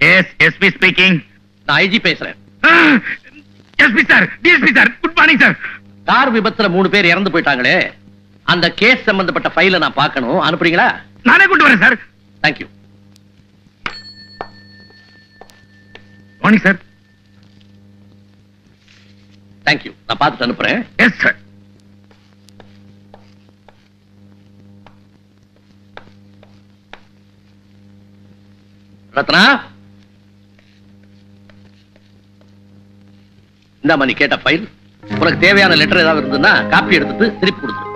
S SP speaking. நான் IG பேசுறேன். SP sir, DSP sir, good morning sir. Car விபத்துல 3 பேர் இறந்து போயிட்டாங்களே, அந்த கேஸ் சம்பந்தப்பட்ட ஃபைலை நான் பார்க்கணும். அனுப்புறீங்களா? நானே கொண்டு வரேன் sir. Thank you. Morning sir. Thank you. நான் பார்த்துட்டு அனுப்புறேன். Yes sir. ரத்னா, இந்தாமா நீ கேட்ட ஃபைல். உனக்கு தேவையான லெட்டர் ஏதாவது இருந்ததுன்னா காப்பி எடுத்துட்டு திருப்பி கொடுத்துரு.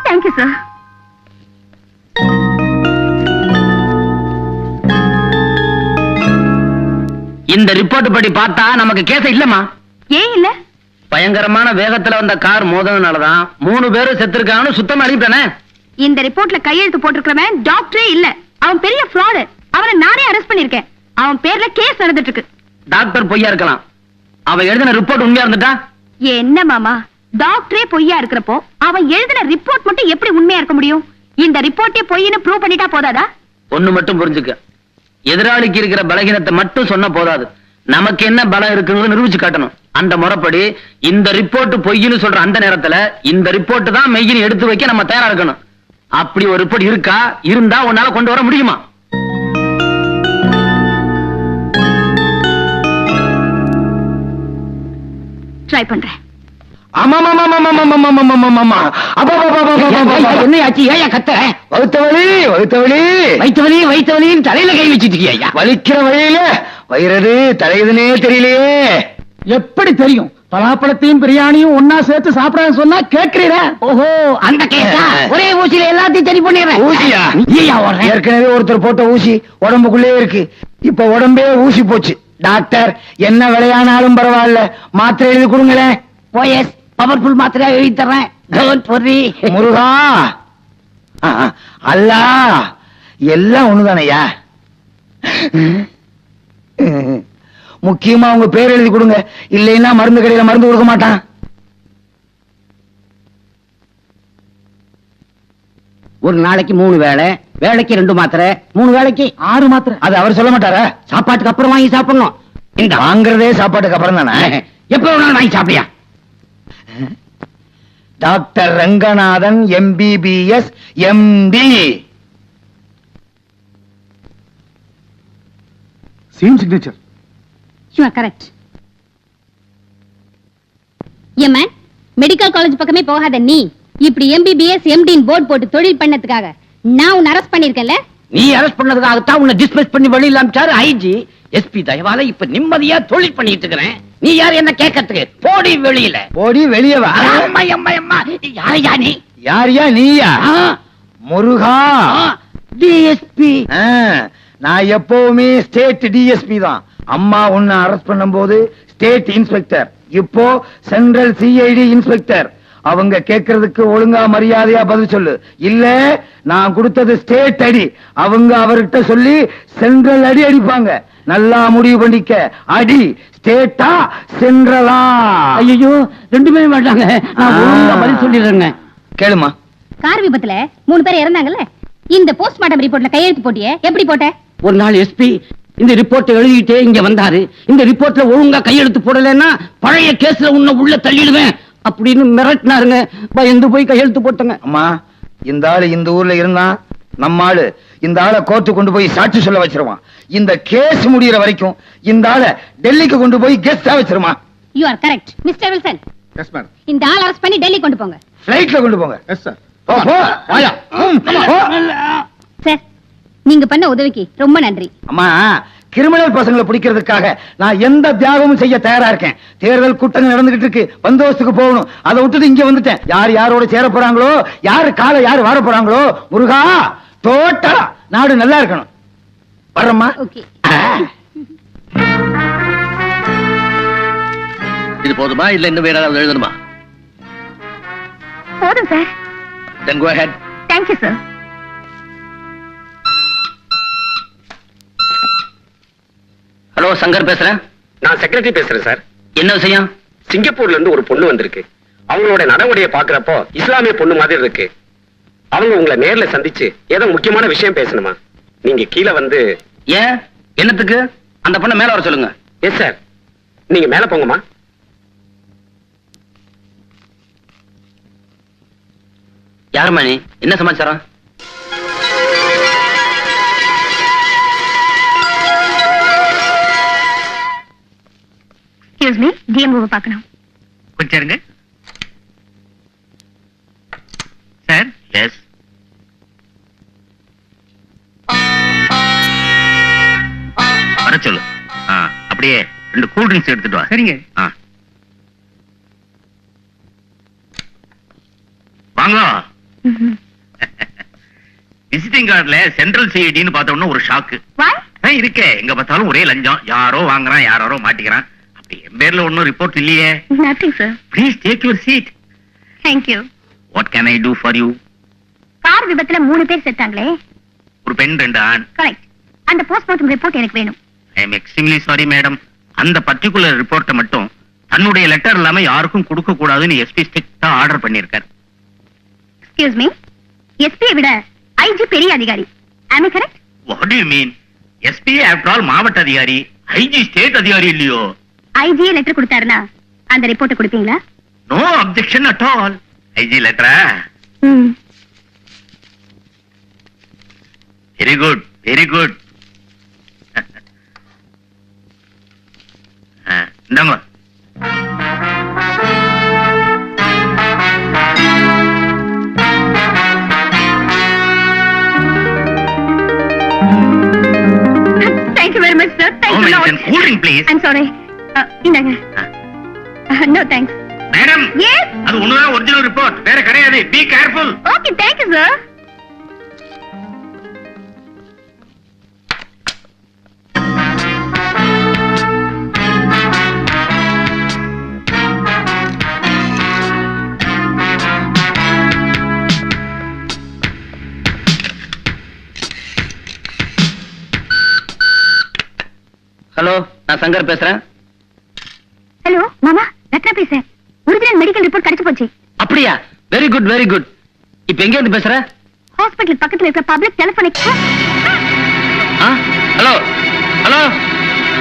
Thank you sir. இந்த ரிப்போர்ட் படி பார்த்தா நமக்கு கேஸ் இல்லம்மா. ஏன் இல்ல? பயங்கரமான வேகத்துல வந்த கார் மோதனாலதான் 3 பேரும் செத்துருக்காங்கன்னு சுத்தமா அழிப்பேனே. இந்த ரிப்போர்ட்ல கையெழுத்து போட்டிருக்கிறவன் டாக்டரே இல்ல. அவன் பெரிய ஃப்ராடு. அவனை நானே அரெஸ்ட் பண்ணிருக்கேன். அவன் பேர்ல கேஸ் நடந்துட்டு இருக்கு. டாக்டர் பொய்யா இருக்கலாம், அவன் எழுதின ரிப்போர்ட் உண்மையா இருந்துட்டா? என்ன மாமா, டாக்டரே பொய்யா இருக்கிறப்போ அவன் எழுதின ரிப்போர்ட் மட்டும் எப்படி உண்மையா இருக்க முடியும்? இந்த ரிப்போர்ட்டே பொய்ன்னு ப்ரூவ் பண்ணிட்டா போதாதா? ஒண்ணு மட்டும் புரிஞ்சுக்க, எதிராளிக்கு இருக்கிற பலகீனத்தை மட்டும் சொன்னா போதாது, நமக்கு என்ன பலம் இருக்குன்னு நிரூபிச்சு காட்டணும். அந்த முறைப்படி இந்த ரிப்போர்ட் பொய்ன்னு சொல்ற அந்த நேரத்துல இந்த ரிப்போர்ட் தான் மெய்யின்னு எடுத்து வைக்க நம்ம தயாரா இருக்கணும். அப்படி ஒரு ரிப்போர்ட் இருக்கா? இருந்தா உன்னால கொண்டு வர முடியுமா? ட்ரை பண்றேன். என்னையாச்சு? ஏயா கத்துற? வயிற்று தலையில கை வச்சுட்டு வலிக்கிற வழியில வயிறது தலையுதுன்னே தெரியலையே. எப்படி தெரியும்? பலாப்பழத்தையும் பிரியாணியும் ஒன்னா சேர்த்து சாப்பிட சொன்னா கேட்கிறீர? ஓஹோ, அந்த கேஸா? ஒரே ஊசியில எல்லாத்தையும் சரி பண்ணிடுறேன். ஊசியா? ஏற்கனவே ஒருத்தர் போட்ட ஊசி உடம்புக்குள்ளே இருக்கு. இப்ப உடம்பே ஊசி போச்சு. டாக்டர், என்ன விளையானாலும் பரவாயில்ல, மாத்திரை எழுதி கொடுங்களேன். ஓஎஸ் பவர்ஃபுல் மாத்திரையா எழுதி தர்றேன். Don't worry. முருகா, அல்லா, எல்லாம் ஒண்ணுதானையா? முக்கியமா உங்க பேர் எழுதி கொடுங்க, இல்லைன்னா மருந்து கடையில மருந்து கொடுக்க மாட்டான். ஒரு நாளைக்கு 3 வேளை, வேளைக்கு 2 மாத்திரை, 3 வேளைக்கு 6 மாத்திரை. அது அவர் சொல்ல மாட்டாரா? சாப்பாட்டுக்கு அப்புறம் வாங்கி சாப்பிடணும். இந்த வாங்குறதே சாப்பாட்டுக்கு அப்புறம் தானே? எப்ப வேணாலும் வாங்கி சாப்பிடியா? Doctor Ranganathan MBBS MD. Same signature. You are correct. ஏமன், மெடிக்கல் காலேஜ் பக்கமே போகாத நீ இப்படி MBBS MD போர்டு போட்டு தொழில் பண்ணதுக்காக நான் உன்னை அரெஸ்ட் பண்ணிருக்கேன்ல? நீ அரெஸ்ட் பண்ணதுக்காகத்தான் உன்னை டிஸ்மிஸ் பண்ணி வெளியில அனுப்பிச்சாரு ஐஜி. எஸ்பி தயவால இப்ப நிம்மதியா தொழில் பண்ணிட்டு இருக்கிறேன். நீ யார் என்ன கேட்கறதுக்கு? போடி வெளியில. போடி வெளியவா? அம்மா அம்மா அம்மா, யாரையா நீ? யாரியா? நீயா? முருகா, டிஎஸ்பி. நான் எப்பவுமே ஸ்டேட் டிஎஸ்பி தான். அம்மா உன்னை அரெஸ்ட் பண்ணும் போது ஸ்டேட் இன்ஸ்பெக்டர், இப்போ சென்ட்ரல் சிஐடி இன்ஸ்பெக்டர். அவங்க கேட்கறதுக்கு ஒழுங்கா மரியாதையா பதில் சொல்லு, இல்ல நான் கொடுத்தது ஸ்டேட் அடி, அவங்க அவர்கிட்ட சொல்லி சென்ட்ரல் அடி அடிப்பாங்க. நல்லா முடிவு பண்ணிக்க. அடி ஸ்டேட்டா சென்ட்ரலா? ஐயோ, ரெண்டுமே வேண்டாங்க, நான் ஒழுங்கா பதில் சொல்லிடுறேங்க. கேளுமா. கார் விபத்துல 3 பேர் இறந்தாங்கல்ல, இந்த போஸ்ட்மார்ட்டம் ரிப்போர்ட்ல கையெழுத்து போட்டியே, எப்படி போட்ட? ஒரு நாள் எஸ்பி இந்த ரிப்போர்ட் எழுதிட்டே இங்க வந்தாரு. இந்த ரிப்போர்ட்ல ஒழுங்கா கையெழுத்து போடலன்னா பழைய கேஸ்ல உன்னை உள்ள தள்ளிடுவேன் அப்படின்னு மிரட்டினாருங்க. பயந்து போய் கையெழுத்து போட்டங்க. அம்மா, இந்த ஆளு இந்த ஊர்ல இருந்தா நம்ம ஆளு இந்த ஆளை கோர்ட்டு கொண்டு போய் சாட்சி சொல்ல வச்சிருவான். இந்த கேஸ் முடியற வரைக்கும் இந்த ஆளை டெல்லிக்கு கொண்டு போய் கெஸ்டா வச்சிருமா. You are correct mister Wilson. Yes madam. இந்த ஆள் அரெஸ்ட் பண்ணி டெல்லி கொண்டு போங்க. ஃளைட்ல கொண்டு போங்க. Yes sir. போ போ. வாயா. சார், நீங்க பண்ண உதவிக்கு ரொம்ப நன்றி. அம்மா, கிரிமினல் பசங்களை பிடிக்கிறதுக்காக நான் எந்த தியாகமும் செய்ய தயாரா இருக்கேன். தேர்தல் கூட்டங்கள் நடந்துகிட்டு இருக்கு, பந்தோபஸ்துக்கு போகணும். அதை விட்டுட்டு இங்க வந்துட்டேன். யார் யாரோட சேர போறாங்களோ, யாரு காலை யாரு வார போறாங்களோ, முருகா டோட்டலா நாடு நல்லா இருக்கணும். வர்றம்மா. ஓகே. இது போதுமா இல்ல இன்னும் வேற ஏதாவது எழுதணுமா? போதும் sir. Then go ahead. Thank you sir. Hello, Shankar பேசுறேன். நான் செக்ரட்டரி பேசுறேன் சார். என்ன விஷயம்? சிங்கப்பூர்ல இருந்து ஒரு பொண்ணு வந்திருக்கு. அவங்களோட நடவடிக்கையை பாக்குறப்போ இஸ்லாமிய பொண்ணு மாதிரி இருக்கு. அவங்க உங்களை நேர்ல சந்திச்சு ஏதோ முக்கியமான விஷயம் பேசணுமா? நீங்க கீழே வந்து ஏன் என்னத்துக்கு அந்த பொண்ணை மேல வர சொல்லுங்க. Yes sir. நீங்க மேல போங்கம்மா. யாரும்மா நீ? என்ன சமாச்சாரம்? எக்ஸ்கியூஸ் மீ, டிஎம்ஓ பார்க்கணும். கொஞ்சம் இருங்க சார். எஸ். வர சொல்லு. அப்படியே 2 கூல் ட்ரிங்க்ஸ் எடுத்துட்டு வா. சரிங்க. வாங்க. விசிட்டிங் கார்டுல சென்ட்ரல் சிஐடின்னு பார்த்தோம்னா ஒரு ஷாக்கு இருக்கே. எங்க பார்த்தாலும் ஒரே லஞ்சம். யாரோ வாங்குறான், யாரோ மாட்டிக்கிறான். அப்படி என் பேர்ல ஒன்னும் ரிப்போர்ட் இல்லையே. Nothing sir. Please take your seat. Thank you. What can I do for you? Car விபத்துல 3 பேர் செத்தாங்களே. ஒரு பெண் 2 ஆண். கரெக்ட். அந்த போஸ்ட்மார்ட்டம் ரிப்போர்ட் எனக்கு வேணும். I am extremely sorry madam. அந்த பர்டிகுலர் ரிப்போர்ட்டை மட்டும் தன்னுடைய லெட்டர் இல்லாம யாருக்கும் கொடுக்க கூடாதுன்னு எஸ்பி ஸ்ட்ரிக்ட்டா ஆர்டர் பண்ணிருக்கார். எக்ஸ்கியூஸ் மீ, எஸ்பியை விட ஐஜி பெரிய அதிகாரி. am I correct? What do you mean? SP after all மாவட்ட அதிகாரி, ஐஜி ஸ்டேட் அதிகாரி இல்லையோ? ஐஜி லெட்டர் கொடுத்தாருன்னா அந்த ரிப்போர்ட்டை கொடுப்பீங்களா? No objection at all. IG லெட்டரா? Very good, very good. இந்தாங்க. Thank you very much, sir. Thank you, Lord. Cool drink, please. I'm sorry. இந்தாங்க. No thanks. Madam, Yes. அது ஒண்ணுதான் ஒரிஜினல் ரிப்போர்ட், வேற கிடையாது. Be careful. Okay, thank you, sir. Hello, நான் சங்கர் பேசுறேன். Hello மாமா, ரத்னா பேசுறேன். ஒரிஜினல் மெடிக்கல் ரிப்போர்ட் கிடைச்சு போச்சு. அப்படியா? Very good, very good. இப்ப எங்க இருந்து பேசுற? ஹாஸ்பிடல் பக்கத்துல இருக்க public telephonic. Hello, hello,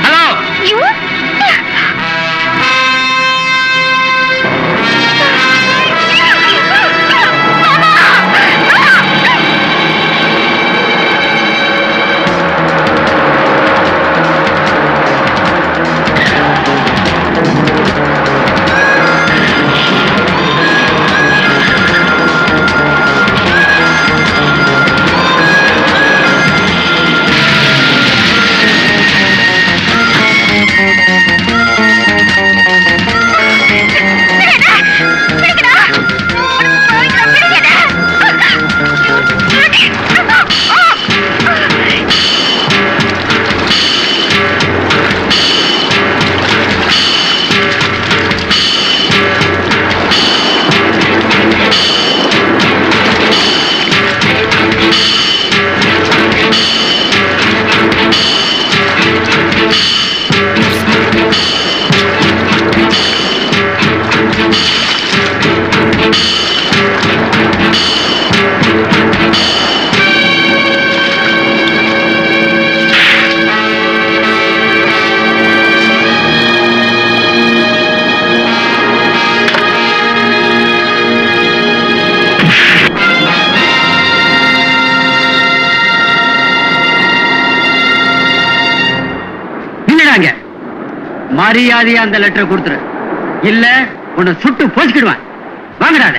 hello. மரியாதையா அந்த லெட்டரை கொடுத்துரு, இல்ல உன்னை சுட்டு போச்சுக்கிடுவான். வாங்கடாத.